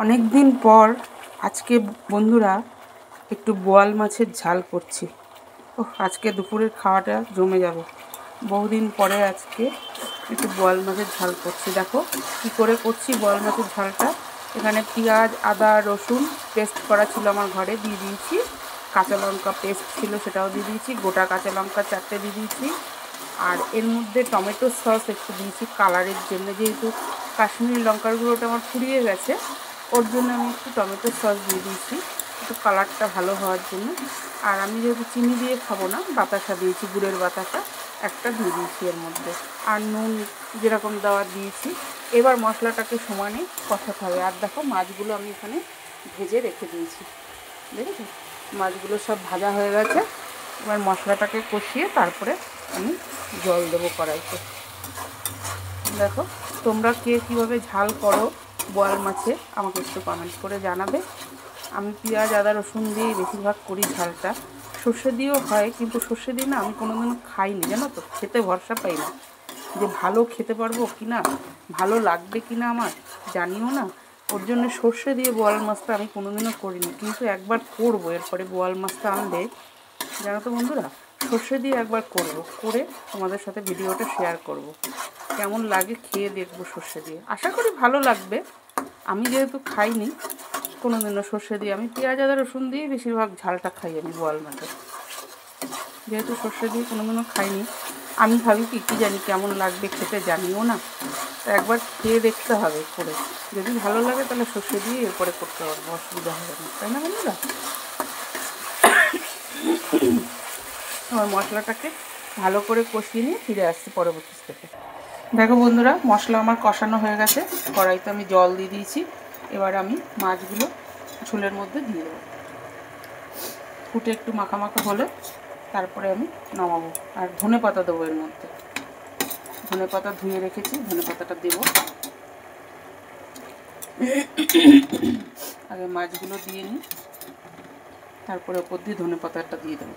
অনেক দিন পর আজকে বন্ধুরা একটু বোয়াল মাছের ঝাল করছি। আজকে দুপুরের খাওয়াটা জমে যাবে। বহুদিন পরে আজকে একটু বোয়াল মাছের ঝাল করছি। দেখো কী করে করছি বোয়াল মাছের ঝালটা। এখানে পেঁয়াজ, আদা, রসুন পেস্ট করা ছিল আমার ঘরে, দিয়ে দিয়েছি। কাঁচা লঙ্কা পেস্ট ছিল, সেটাও দিয়ে দিয়েছি। গোটা কাঁচা লঙ্কা 4টে দিয়ে দিয়েছি। আর এর মধ্যে টমেটো সস একটু দিয়েছি কালারের জন্য, যেহেতু কাশ্মীরি লঙ্কার গুঁড়োটা আমার ফুরিয়ে গেছে, ওর জন্য আমি একটু টমেটো সস দিয়ে দিয়েছি, একটু কালারটা ভালো হওয়ার জন্য। আর আমি যেহেতু চিনি দিয়ে খাবো না, বাতাসা দিয়েছি, গুড়ের বাতাসা একটা দিয়ে দিয়েছি এর মধ্যে। আর নুন যেরকম দেওয়া দিয়েছি। এবার মশলাটাকে সমানে কষাতে হবে। আর দেখো মাছগুলো আমি এখানে ভেজে রেখে দিয়েছি, দেখেছো মাছগুলো সব ভাজা হয়ে গেছে। এবার মশলাটাকে কষিয়ে তারপরে আমি জল দেবো কড়াইতে। দেখো তোমরা কে কীভাবে ঝাল করো বোয়াল মাছে আমাকে একটু কমেন্ট করে জানাবে। আমি পেঁয়াজ, আদা, রসুন দিয়েই বেশিরভাগ করি ঝালটা। সর্ষে দিয়েও হয়, কিন্তু সর্ষে দিয়ে না আমি কোনোদিনও খাইনি, জানো তো, খেতে ভরসা পাই না যে ভালো খেতে পারবো কি না, ভালো লাগবে কি না আমার জানিও না। ওর জন্য সর্ষে দিয়ে বোয়াল মাছটা আমি কোনোদিনও করিনি, কিন্তু একবার করবো। এরপরে বোয়াল মাছটা আনলে জানো তো বন্ধুরা, সর্ষে দিয়ে একবার করব, করে তোমাদের সাথে ভিডিওটা শেয়ার করব। কেমন লাগে খেয়ে দেখবো সর্ষে দিয়ে, আশা করি ভালো লাগবে। আমি যেহেতু খাইনি কোনোদিনও সর্ষে দিয়ে, আমি পেঁয়াজ, আদা, রসুন দিয়ে বেশিরভাগ ঝালটা খাই আমি বোয়াল মাছের। যেহেতু সর্ষে দিয়ে কোনোদিনও খাইনি, আমি ভাবি কী জানি কেমন লাগবে খেতে, জানিও না। তো একবার খেয়ে দেখতে হবে করে, যদি ভালো লাগে তাহলে সর্ষে দিয়ে এরপরে করতে পারবো, অসুবিধা হবে না, তাই না বন্ধুরা? আমার মশলাটাকে ভালো করে কষিয়ে নিয়ে ফিরে আসছি পরবর্তী স্টেপে। দেখো বন্ধুরা, মশলা আমার কষানো হয়ে গেছে, কড়াইতে আমি জল দিয়ে দিয়েছি। এবার আমি মাছগুলো ঝোলের মধ্যে দিয়ে দেবো। ফুটে একটু মাখা মাখা হলে তারপরে আমি নামাবো। আর ধনে পাতা দেবো এর মধ্যে। ধনে পাতা ধুয়ে রেখেছি, ধনে পাতাটা দেবো। আগে মাছগুলো দিয়ে নিই, তারপরে ওপর দিয়ে ধনে পাতাটা দিয়ে দেবো।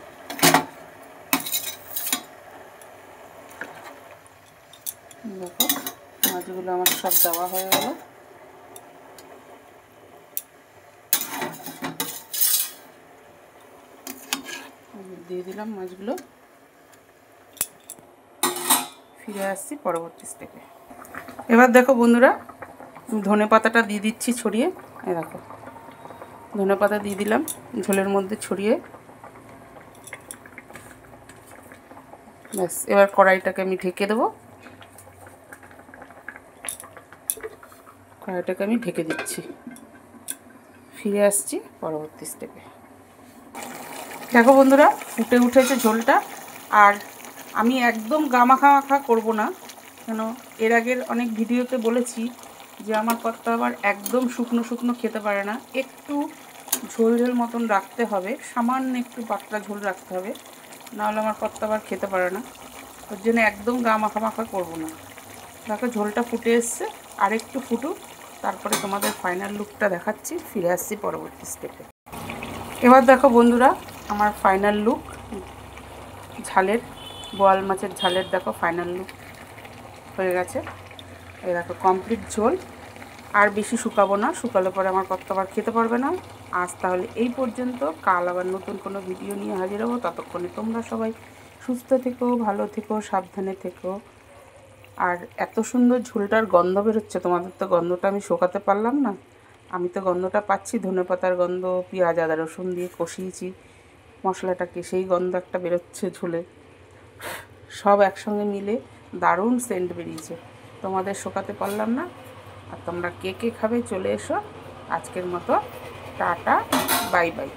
দেখো মাছগুলো আমার সব দেওয়া হয়ে গেল। দিয়ে দিলাম মাছগুলো, ফিরে আসছি পরবর্তী স্টেপে। এবার দেখো বন্ধুরা, ধনে পাতাটা দিয়ে দিচ্ছি ছড়িয়ে। এই দেখো ধনে পাতা দিয়ে দিলাম ঝোলের মধ্যে ছড়িয়ে। ব্যাস, এবার কড়াইটাকে আমি ঢেকে দেবো। কড়াইটাকে আমি ঢেকে দিচ্ছি, ফিরে আসছি পরবর্তী স্টেপে। দেখো বন্ধুরা, ফুটে উঠেছে ঝোলটা। আর আমি একদম গামাখা মাখা করবো না, কেন এর আগের অনেক ভিডিওতে বলেছি যে আমার কর্তা আবার একদম শুকনো শুকনো খেতে পারে না, একটু ঝোল ঝোল মতন রাখতে হবে, সামান্য একটু পাতলা ঝোল রাখতে হবে, নাহলে আমার কর্তা আবার খেতে পারে না। ওর জন্য একদম গা মাখা মাখা করবো না। দেখো ঝোলটা ফুটে এসছে, আর একটু ফুটুক, তারপরে তোমাদের ফাইনাল লুকটা দেখাচ্ছি। ফিরে আসছি পরবর্তী স্টেপে। এবার দেখো বন্ধুরা, আমার ফাইনাল লুক ঝালের, বোয়াল মাছের ঝালের দেখো ফাইনাল লুক হয়ে গেছে। এই দেখো কমপ্লিট ঝোল। আর বেশি শুকাবো না, শুকালে পরে আমার কর্তা আবার খেতে পারবে না। আজ তাহলে এই পর্যন্ত, কাল আবার নতুন কোনো ভিডিও নিয়ে হাজির হবো। ততক্ষণে তোমরা সবাই সুস্থ থেকো, ভালো থেকো, সাবধানে থেকো। আর এত সুন্দর ঝোলটার গন্ধ বেরোচ্ছে, তোমাদের তো গন্ধটা আমি শোকাতে পারলাম না, আমি তো গন্ধটা পাচ্ছি। ধনেপাতার গন্ধ, পেঁয়াজ, আদা, রসুন দিয়ে কষিয়েছি মশলাটাকে, সেই গন্ধ একটা বেরোচ্ছে ঝোলে। সব একসঙ্গে মিলে দারুণ সেন্ট বেরিয়েছে, তোমাদের শোকাতে পারলাম না। আর তোমরা কে কে খাবে চলে এসো। আজকের মতো টাটা, বাই বাই।